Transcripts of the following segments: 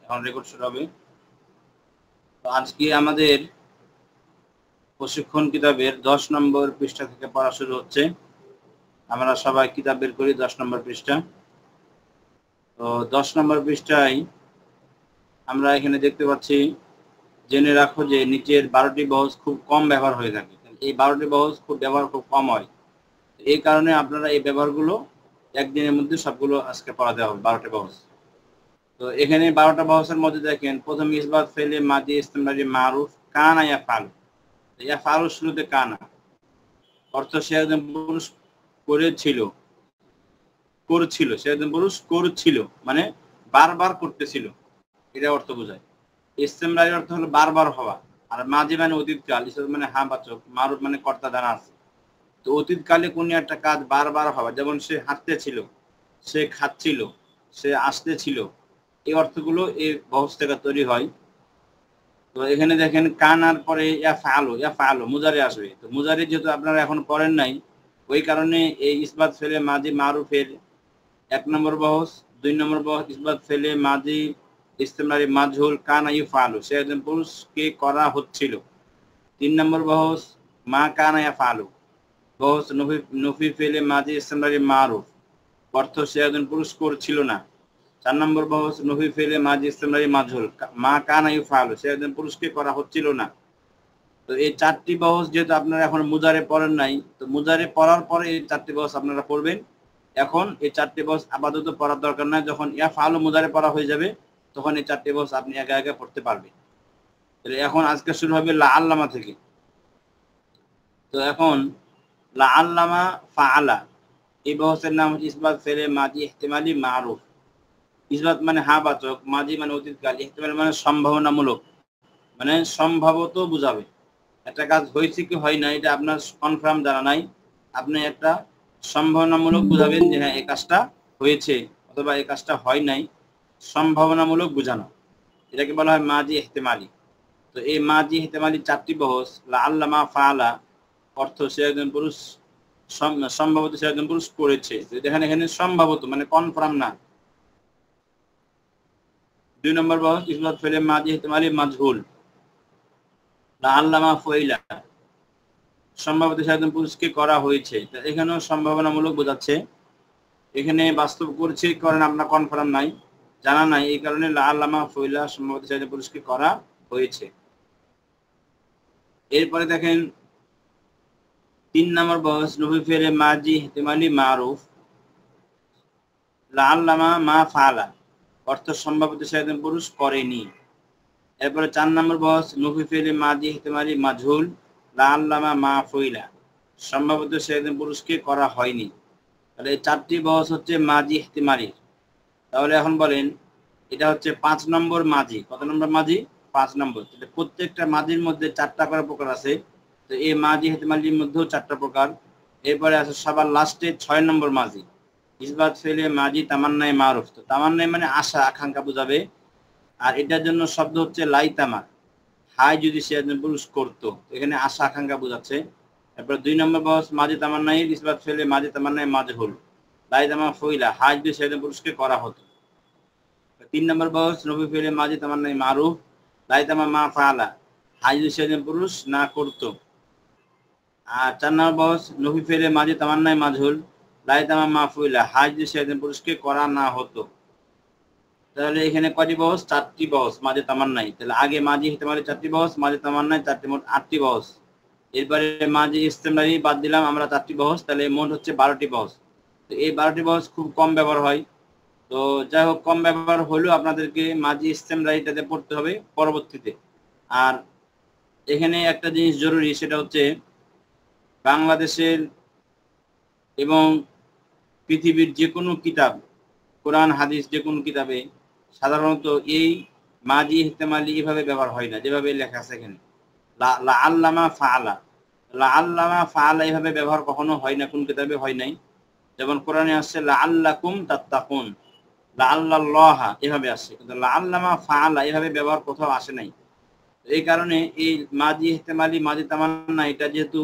এখন রেকর্ড শুরু হবে। তো আজকে আমাদের প্রশিক্ষণ কিতাবের 10 নম্বর পৃষ্ঠা থেকে পড়া শুরু হচ্ছে। আমরা সবাই কিতাব বের করি 10 নম্বর পৃষ্ঠা। তো 10 নম্বর পৃষ্ঠায় আমরা এখানে দেখতে পাচ্ছি, জেনে রাখো যে নিচের 12টি বহজ খুব কম ব্যবহার হয়ে থাকে। এই 12টি বহজ ব্যবহার খুব কম হয়। এই কারণে আপনারা এই ব্যবহারগুলো একদিনের মধ্যে সবগুলো আজকে পড়াতে হবে, 12টি বহজ। তো এখানে 12টা বহজের মধ্যে দেখেন, প্রথম ইসবাত ফেলে মাদি ইস্তেমরারি মারুফ কানা ইয়াফআলু। ইয়াফআলু শুরুতে কানা, অর্থ সে একজন পুরুষ করেছিল, করছিল, সে একজন পুরুষ করছিল মানে বারবার করতেছিল, এটা অর্থ বোঝায়। ইস্তেমরারি অর্থ হলো বারবার হওয়া, আর মাজি মানে অতীতকাল, ইসবাত মানে হা বাচক, মারুফ মানে কর্তা দ্বারা আছে। তো অতীতকালে কোন একটা কাজ বারবার হওয়া, যেমন সে হাঁটতেছিল, সে খাচ্ছিল, সে আসতেছিল, এই অর্থগুলো এই বহজ থেকে তৈরি হয়। তো এখানে দেখেন কানার পরে ইয়াফআলু মুজারে আসবে। তো মুজারে যেহেতু আপনারা এখন পড়েন নাই, ওই কারণে এই ইসবাত ফেলে মাজি মারুফের 1 নম্বর বহজ, 2 নম্বর বহজ ইসবাত ফেলে মাজি ইস্তেমরারি মাজহুল কানা ইফআলু, সে একজন পুরুষকে করা হচ্ছিল। 3 নম্বর বহজ মা কানা ইয়াফআলু, বহজ নফি ফেলে মাজি ইস্তেমরারি মারুফ, অর্থ সে একজন পুরুষ করছিল না। 4 নম্বর বহজ নফি ফেলে মাজি ইস্তেমরারি মাজহুল মা কানা ইফআলু, সে একজন পুরুষকে করা হচ্ছিল না। তো এই 4টি বহজ যেহেতু আপনারা এখন মুজারে পড়েন নাই, তো মুজারে পড়ার পরে এই 4টি বহজ আপনারা পড়বেন। এখন এই 4টি বহজ আপাতত পড়ার দরকার নাই, যখন ইয়াফআলু মুজারে পড়া হয়ে যাবে তখন এই 4টি বহজ আপনি একা একা পড়তে পারবেন। তাহলে এখন আজকে শুরু হবে লাআল্লামা থেকে। তো এখন লাআল্লামা ফাআলা, এই বহজের নাম হচ্ছে ইসবাত ফেলে মাজি ইহতিমালি মারুফ। ইসবাত মানে হা বাচক, মাজি মানে অতীতকাল, ইহতিমাল মানে সম্ভাবনামূলক, মানে সম্ভবত বুঝাবে। একটা কাজ হয়েছে কি হয় না এটা আপনার কনফার্ম জানা নাই, আপনি একটা সম্ভাবনামূলক বুঝাবেন যে হ্যাঁ এই কাজটা হয়েছে অথবা এই কাজটা হয় নাই, সম্ভাবনামূলক বোঝানো, এটাকে বলা হয় মাজি ইহতিমালি। তো এই মাজি ইহতিমালি 4টি বহজ লাআল্লামা ফাআলা, অর্থ সে একজন পুরুষ, সম্ভবত সে একজন পুরুষ করেছে। দেখেন এখানে সম্ভবত মানে কনফার্ম না। 2 নম্বর বহজ ইসবাত ফেলে মাজি ইহতিমালি মাজহুল লাআল্লামা ফাইলা, সম্ভবত সে একজন পুরুষকে করা হয়েছে। এখানেও সম্ভাবনামূলক বোঝাচ্ছে, এখানে বাস্তব করছে কারণ আপনার কনফার্ম নাই, জানা নাই, এই কারণে লাআল্লামা ফাইলা সম্ভবত সে একজন পুরুষকে করা হয়েছে। এরপরে দেখেন 3 নম্বর বহজ নফি ফেলে মাজি ইহতিমালি মারুফ লাআল্লামা মা ফাআলা, অর্থ সম্ভবত সে একজন পুরুষ করেনি। এরপরে 4 নম্বর বহজ নফি ফেলে মাজি ইহতিমালি মাজহুল লাআল্লামা মা ফাইলা, সম্ভবত সে একজন পুরুষকে করা হয়নি। তাহলে এই 4টি বহজ হচ্ছে মাজি ইহতিমালি। তাহলে এখন বলেন এটা হচ্ছে 5 নম্বর মাজি। কত নম্বর মাজি? 5 নম্বর। প্রত্যেকটা মাজির মধ্যে 4টা করে প্রকার আছে। তো এই মাজি ইহতিমালির মধ্যেও 4টা প্রকার। এরপরে আছে সবার লাস্টে 6 নম্বর মাজি ইসবাত ফেলে মাজি তামান্নায়ে মারুফ। তো তামান্নায়ে মানে আশা আকাঙ্ক্ষা বোঝাবে, আর এটার জন্য শব্দ হচ্ছে লাইতামা, হাই যদি সে একজন পুরুষ করতো, এখানে আশা আকাঙ্ক্ষা বোঝাচ্ছে। এরপর 2 নম্বর বহজ মাজি তামান্নায়ে ইসবাত ফেলে মাজি তামান্নায়ে মাজহুল লাইতামা ফইলা, হাই যদি সে একজন পুরুষকে করা হতো। 3 নম্বর বহজ নফি ফেলে মাজি তামান্নায়ে মারুফ লাইতামা মা ফাআলা, হাই যদি সে একজন পুরুষ না করতো। আর 4 নম্বর বহজ নফি ফেলে মাজি তামান্নায়ে মাজহুল লাইতামা মা ফইলা, হাই যদি সে একজন পুরুষকে করা না হতো। তাহলে এখানে কয়টি বহজ? 4টি বহজ মাঝে তামান্নাই। তাহলে আগে মাঝি ইহতিমালি 4টি বহজ, মাঝে তামান্নাই 4টি, মোট 8টি বহজ। এরপরে মাঝি ইস্তেমরারি বাদ দিলাম আমরা 4টি বহজ, তাহলে মোট হচ্ছে 12টি বহজ। তো এই 12টি বহজ খুব কম ব্যবহার হয়। তো যাই হোক, কম ব্যবহার হলেও আপনাদেরকে মাঝি ইস্তেমরারিটাতে পড়তে হবে পরবর্তীতে। আর এখানে একটা জিনিস জরুরি, সেটা হচ্ছে বাংলাদেশের এবং পৃথিবীর যে কোনো কিতাব, কোরআন হাদিস যে কোনো কিতাবে সাধারণত এই মাজি ইহতিমালি এভাবে ব্যবহার হয় না, যেভাবে লেখা আছে এখানে লাআল্লামা ফাআলা। লাআল্লামা ফাআলা এভাবে ব্যবহার কখনো হয় না, কোন কিতাবে হয় নাই। যেমন কোরআনে আসছে লাআল্লাকুম তাত্তাকুন, লাআল্লাল্লাহা এভাবে আসছে, কিন্তু লাআল্লামা ফাআলা এভাবে ব্যবহার কোথাও আসে নাই। এই কারণে এই মাজি ইহতিমালি মাজি তামান্না এটা যেহেতু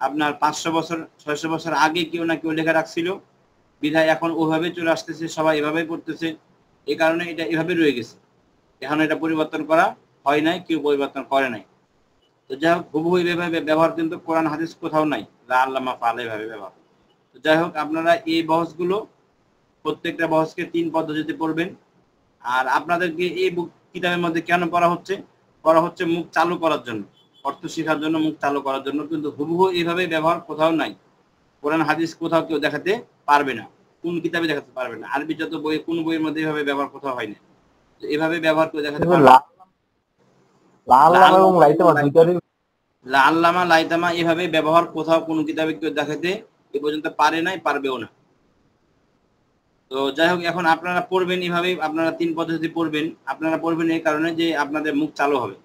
আপনার 500 বছর 600 বছর আগে কেউ না কেউ লেখা রাখছিল, বিধায় এখন ওভাবে চলে আসতেছে, সবাই এভাবেই পড়তেছে, এই কারণে এটা এভাবে রয়ে গেছে। এখন এটা পরিবর্তন করা হয় নাই, কেউ পরিবর্তন করে নাই। তো যাই হোক, হুবহু এইভাবে ব্যবহার কিন্তু কোরআন হাদিস কোথাও নাই, লা আল্লামা ফাল এইভাবে ব্যবহার। তো যাই হোক, আপনারা এই বহসগুলো প্রত্যেকটা বহসকে 3 পদ্ধতিতে পড়বেন। আর আপনাদেরকে এই কিতাবের মধ্যে কেন পড়া হচ্ছে মুখ চালু করার জন্য, অর্থ শেখার জন্য, মুখ চালু করার জন্য। কিন্তু হুবহু এইভাবে ব্যবহার কোথাও নাই, কোরআন হাদিস কোথাও কেউ দেখাতে পারবে না, কোন কিতাবে দেখাতে পারবে না। আরবি যত বই, কোন বইয়ের মধ্যে এইভাবে ব্যবহার কোথাও হয় না। তো এইভাবে ব্যবহার করে দেখাতে পারবে। লা আল্লামা লাইতামা এভাবে ব্যবহার কোথাও কোন কিতাবে কেউ দেখাতে এ পর্যন্ত পারে নাই, পারবেও না। তো যাই হোক, এখন আপনারা পড়বেন এইভাবে, আপনারা 3 পদ্ধতি পড়বেন। আপনারা পড়বেন এই কারণে যে আপনাদের মুখ চালু হবে।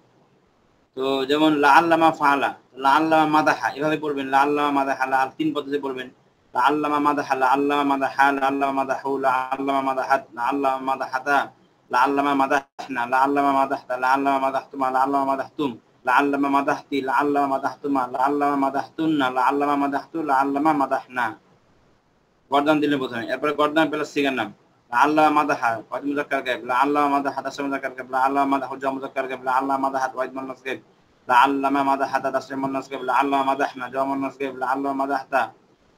তো যেমন লা আল্লামা ফাআলা, লা আল্লামা মাদাহা, এভাবে পড়বেন। লা আল্লামা মাদাহা, লা 3 পদ্ধতি পড়বেন। লা আল্লামা মাদাহা, লা আল্লামা মাদাহা, লা আল্লামা মাদাহু, লা আল্লামা মাদাহাত, লা আল্লামা মাদাহাতা, লা আল্লামা মাদাহনা, লা আল্লামা মাদাহতা, লা আল্লামা মাদাহতুমা, লা আল্লামা মাদাহতুম, লা আল্লামা মাদাহতি, লা আল্লামা মাদাহতুমা, লা আল্লামা মাদাহতুন্না, লা আল্লামা মাদাহতু, লা আল্লামা মাদাহনা। গর্দান দিলেন প্রথমে, এরপরে গর্দান প্লাস সিগার নাম। লা আল্লামা মাদাহা ওয়াইদ মুযাক্কার গায়ব, লা আল্লামা মাদাহা তাসরিফ মুযাক্কার গায়ব, লা আল্লামা মাদাহু জাম মুযাক্কার গায়ব, লা আল্লামা মাদাহাত ওয়াইদ মুন্নাস গায়ব, লা আল্লামা মাদাহাতা তাসরিফ মুন্নাস গায়ব, লা আল্লামা মাদাহনা জাম মুন্নাস গায়ব, লা আল্লামা মাদাহতা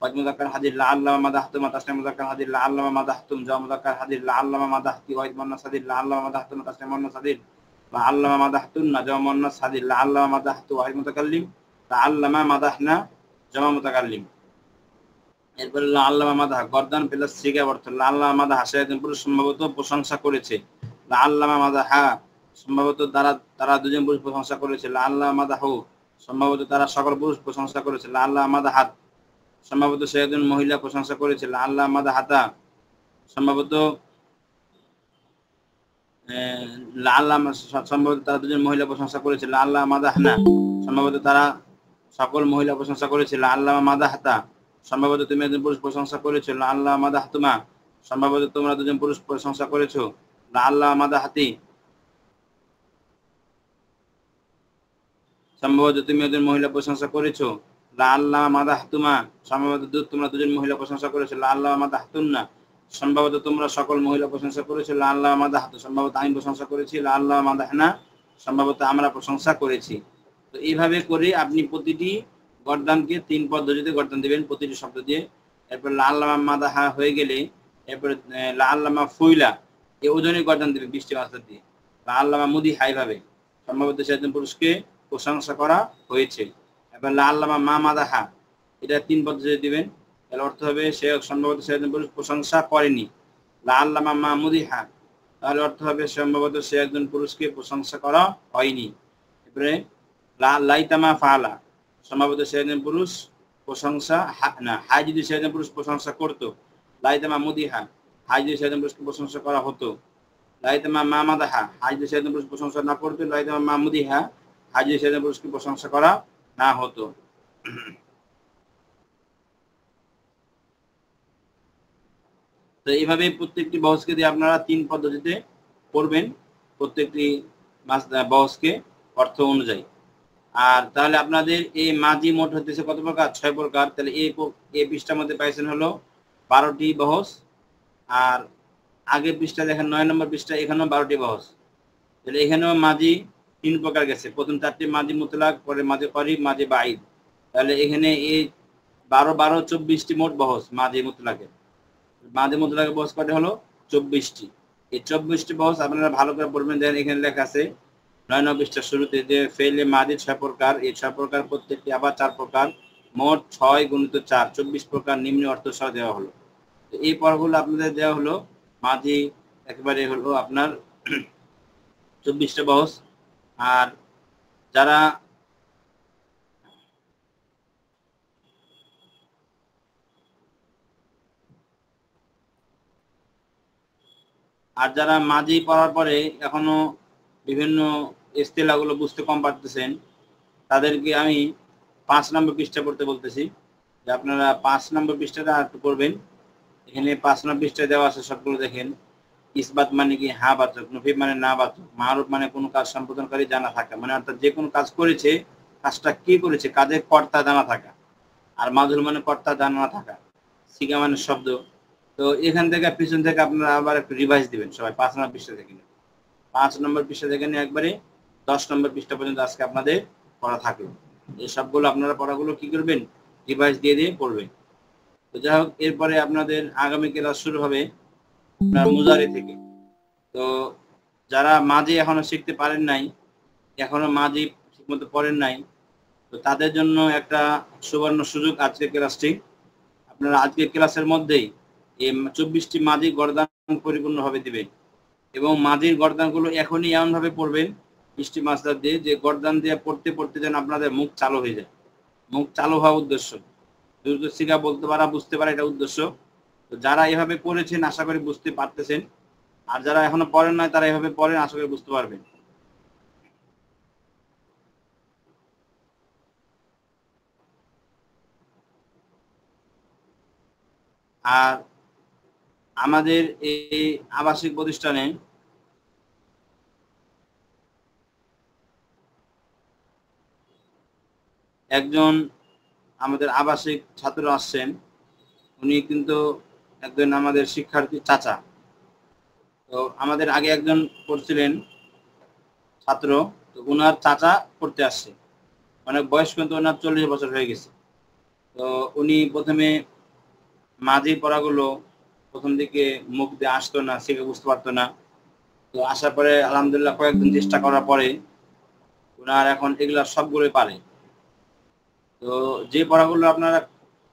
ওয়াইদ মুযাক্কার হাদির, লা আল্লামা মাদাহতুমা তাসরিফ মুযাক্কার হাদির, লা আল্লামা মাদাহতুম জাম মুযাক্কার হাদির, লা আল্লামা মাদাহতি ওয়াইদ মুন্নাস হাদির, লা আল্লামা মাদাহতুনা তাসরিফ মুন্নাস হাদির, লা আল্লামা মাদাহতুন্না জাম মুন্নাস হাদির, লা আল্লামা মাদাহতু ওয়াইদ মুতাকাল্লিম, লা আল্লামা মাদাহনা জাম মুতাকাল্লিম। এরপরে লা আল্লামা মাদাহা গর্দান প্লাস সিগা অর্থ, লা আল্লামা মাদাহা সে একজন পুরুষ সম্ভবত প্রশংসা করেছে, লা আল্লামা মাদাহা সম্ভবত তারা দুজন পুরুষ প্রশংসা করেছে, লা আল্লামা মাদাহু সম্ভবত তারা সকল পুরুষ প্রশংসা করেছে, লা আল্লামা মাদাহাত সম্ভবত সে একজন মহিলা প্রশংসা করেছে, লা আল্লামা মাদাহাতা সম্ভবত লা আল্লামা সম্ভবত তারা দুজন মহিলা প্রশংসা করেছে, লা আল্লামা মাদাহনা সম্ভবত তারা সকল মহিলা প্রশংসা করেছে, লা আল্লামা মাদাহাতা সম্ভবত তুমি একজন পুরুষ প্রশংসা করেছো, লা আল্লামা মাদাহতুমা সম্ভবত তোমরা দুজন পুরুষ প্রশংসা করেছো, লা আল্লামা মাদাহাতি সম্ভবত তুমি একজন মহিলা প্রশংসা করেছো, লা আল্লামা মাদাহতুমা সম্ভবত তোমরা দুজন মহিলা প্রশংসা করেছো, লা আল্লামা মাদাহতুন্না সম্ভবত তোমরা সকল মহিলা প্রশংসা করেছো, লা আল্লামা মাদাহাতু সম্ভবত আমি প্রশংসা করেছি, লা আল্লামা মাদাহনা সম্ভবত আমরা প্রশংসা করেছি। তো এইভাবে করে আপনি প্রতিটি গর্দানকে 3 পদ্ধতিতে গর্দান দিবেন, প্রতিটি শব্দ দিয়ে। এরপর লা আল্লামা মাদাহা হয়ে গেলে এরপর লা আল্লামা ফুইলা এই ওজনে গর্দান দিবেন 20টি মাত্রা দিয়ে। লা আল্লামা মুদিহা এইভাবে সম্ভবত সে একজন পুরুষকে প্রশংসা করা হয়েছে। এবার লা আল্লামা মা মাদাহা এটা 3 পদ্ধতিতে দিবেন, এর অর্থ হবে সে সম্ভবত সে একজন পুরুষ প্রশংসা করেনি। লা আল্লামা মা মুদিহা তাহলে অর্থ হবে সম্ভবত সে একজন পুরুষকে প্রশংসা করা হয়নি। এরপরে লা লাইতামা ফাআলা সম্ভবত সে একজন পুরুষ প্রশংসা না, হাই যদি সে একজন পুরুষ প্রশংসা করতো, লাইতামা মুদিহা হাই যদি সে একজন পুরুষকে প্রশংসা করা হতো, লাইতামা মা মাদাহা হাই যদি সে একজন পুরুষ প্রশংসা না করতো, লাইতামা মা মুদিহা হাই যদি সে একজন পুরুষকে প্রশংসা করা না হতো। তো এইভাবে প্রত্যেকটি বহসকে দিয়ে আপনারা 3 পদ্ধতিতে পড়বেন, প্রত্যেকটি বহসকে অর্থ অনুযায়ী। আর তাহলে আপনাদের এই মাজি মোট হতেছে কত প্রকার? 6 প্রকার। তাহলে এই পৃষ্ঠার মধ্যে পাইছেন হলো 12টি বহস। আর আগের পৃষ্ঠা দেখেন 9 নম্বর পৃষ্ঠা, এখানেও 12টি বহস। তাহলে এখানেও মাজি 3 প্রকার গেছে, প্রথম 4টি মাজি মুতলাক, পরে মাজি করিব, মাজি বাঈদ। তাহলে এখানে এই 12 12 24টি মোট বহস মাজি মুতলাকের। মাজি মুতলাকের বহস কয়টা হলো? 24টি। এই 24টি বহস আপনারা ভালো করে পড়বেন। দেখেন এখানে লেখা আছে 9 নম্বর পৃষ্ঠার শুরুতে যে ফেলে মাজি 6 প্রকার, এই 6 প্রকার প্রত্যেকটি আবার 4 প্রকার, মোট 6 গুণিত 4 24 প্রকার নিম্ন অর্থ সহ দেওয়া হলো। তো এই পর্বগুলো আপনাদের দেওয়া হলো মাজি একেবারে হলো আপনার 24টা বহস। আর যারা মাঝি পড়ার পরে এখনো বিভিন্ন ইস্তেলাগুলো বুঝতে কম পারতেছেন, তাদেরকে আমি 5 নম্বর পৃষ্ঠা পড়তে বলতেছি, যে আপনারা 5 নম্বর পৃষ্ঠাটা একটু পড়বেন। এখানে 5 নম্বর পৃষ্ঠায় দেওয়া আছে সবগুলো দেখেন। ইসবাত মানে কি? হ্যাঁ বাচক। নফি মানে না বাচক। মারুফ মানে কোনো কাজ সম্পাদনকারী জানা থাকা, মানে অর্থাৎ যে কোনো কাজ করেছে, কাজটা কে করেছে, কাজের কর্তা জানা থাকা। আর মাজহুর মানে কর্তা জানা না থাকা। সিগা মানে শব্দ। তো এখান থেকে পিছন থেকে আপনারা আবার একটু রিভাইজ দিবেন সবাই 5 নম্বর পৃষ্ঠা থেকে। 5 নম্বর পৃষ্ঠা থেকে নিয়ে একবারে 10 নম্বর পৃষ্ঠা পর্যন্ত আজকে আপনাদের পড়া থাকবে। এই সবগুলো আপনারা পড়াগুলো কি করবেন, ডিভাইস দিয়ে দিয়ে পড়বেন। তো যাই হোক, এরপরে আপনাদের আগামী ক্লাস শুরু হবে আপনার মুজারি থেকে। তো যারা মাঝি এখনো শিখতে পারেন নাই, এখনো মাঝি ঠিকমতো পড়েন নাই, তো তাদের জন্য একটা সুবর্ণ সুযোগ আজকের ক্লাসটি। আপনারা আজকের ক্লাসের মধ্যেই এই 24টি মাঝি গর্দান পরিপূর্ণভাবে দিবেন এবং মাঝির গর্দানগুলো এখনই এমনভাবে পড়বেন বৃষ্টি মাস্টার দিয়ে, যে গর্দান দিয়ে পড়তে পড়তে যেন আপনাদের মুখ চালু হয়ে যায়। মুখ চালু হওয়া উদ্দেশ্য, দ্রুত শিখা বলতে পারা, বুঝতে পারা, এটা উদ্দেশ্য। তো যারা এভাবে পড়েছেন আশা করি বুঝতে পারতেছেন, আর যারা এখনো পড়েন নাই তারা এভাবে পড়েন, আশা করি বুঝতে পারবেন। আর আমাদের এই আবাসিক প্রতিষ্ঠানে একজন আমাদের আবাসিক ছাত্র আসছেন, উনি কিন্তু একজন আমাদের শিক্ষার্থী চাচা। তো আমাদের আগে একজন পড়ছিলেন ছাত্র, তো ওনার চাচা পড়তে আসছে, অনেক বয়স কিন্তু ওনার 40 বছর হয়ে গেছে। তো উনি প্রথমে মাঝি পড়াগুলো প্রথম দিকে মুখ দিয়ে আসতো না, শিখে বুঝতে পারতো না। তো আসার পরে আলহামদুলিল্লাহ কয়েকদিন চেষ্টা করার পরে ওনার এখন এগুলা সবগুলোই পারে। তো যে পড়াগুলো আপনারা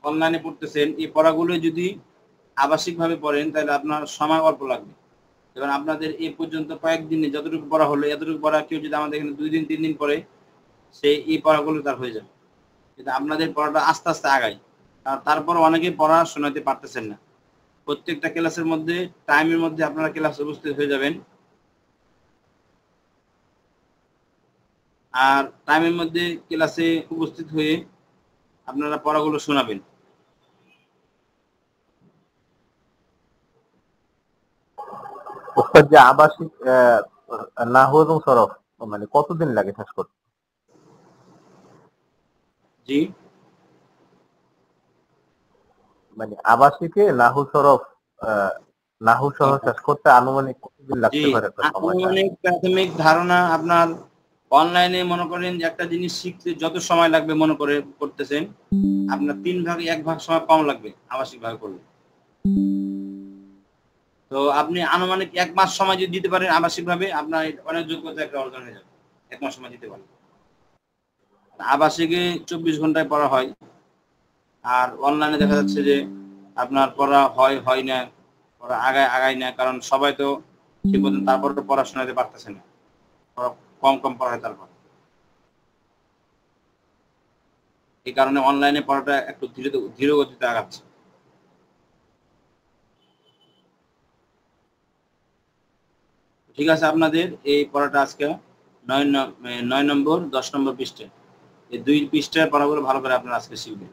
অনলাইনে পড়তেছেন, এই পড়াগুলো যদি আবাসিকভাবে পড়েন তাহলে আপনার সময় অল্প লাগবে। এবং আপনাদের এই পর্যন্ত কয়েকদিনে যতটুকু পড়া হলো, এতটুকু পড়া কেউ যদি আমাদের এখানে 2 দিন 3 দিন পরে, সে এই পড়াগুলো তার হয়ে যাবে। কিন্তু আপনাদের পড়াটা আস্তে আস্তে আগায়, তারপর অনেকেই পড়া শোনাতে পারতেছেন না। প্রত্যেকটা ক্লাসের মধ্যে টাইমের মধ্যে আপনারা ক্লাসে উপস্থিত হয়ে যাবেন, আর টাইমের মধ্যে ক্লাসে উপস্থিত হয়ে আপনারা পড়াগুলো শোনাবেন। ওস্তাদ, যে আবাসিক নাহু এবং সরফ মানে কতদিন লাগে শেষ করতে? জি, মানে আবাসিকে নাহু সরফ নাহু সহ শেষ করতে আনুমানিক কতদিন জি, লাগতে পারে একটা সময়টা? আনুমানিক প্রাথমিক ধারণা আপনার অনলাইনে মনে করেন যে একটা জিনিস শিখতে যত সময় লাগবে মনে করে করতেছেন, আপনার 3 ভাগে 1 ভাগ সময় কম লাগবে আবাসিক ভাবে করলে। তো আপনি আনুমানিক 1 মাস সময় যদি দিতে পারেন আবাসিক ভাবে, আপনার অনেক যোগ্যতা একটা অর্জন হয়ে যাবে। 1 মাস সময় দিতে পারেন। আবাসিকে 24 ঘন্টায় পড়া হয়, আর অনলাইনে দেখা যাচ্ছে যে আপনার পড়া হয় না, পড়া আগায় না, কারণ সবাই তো ঠিক মতন তারপর পড়াশোনাতে পারতেছে না, কম পড়ায় তারপর। এই কারণে অনলাইনে পড়াটা একটু ধীর গতিতে আগাচ্ছে। ঠিক আছে, আপনাদের এই পড়াটা আজকে 9 নম্বর 10 নম্বর পৃষ্ঠা, এই 2 পৃষ্ঠার পড়াগুলো ভালো করে আপনারা আজকে শিখবেন।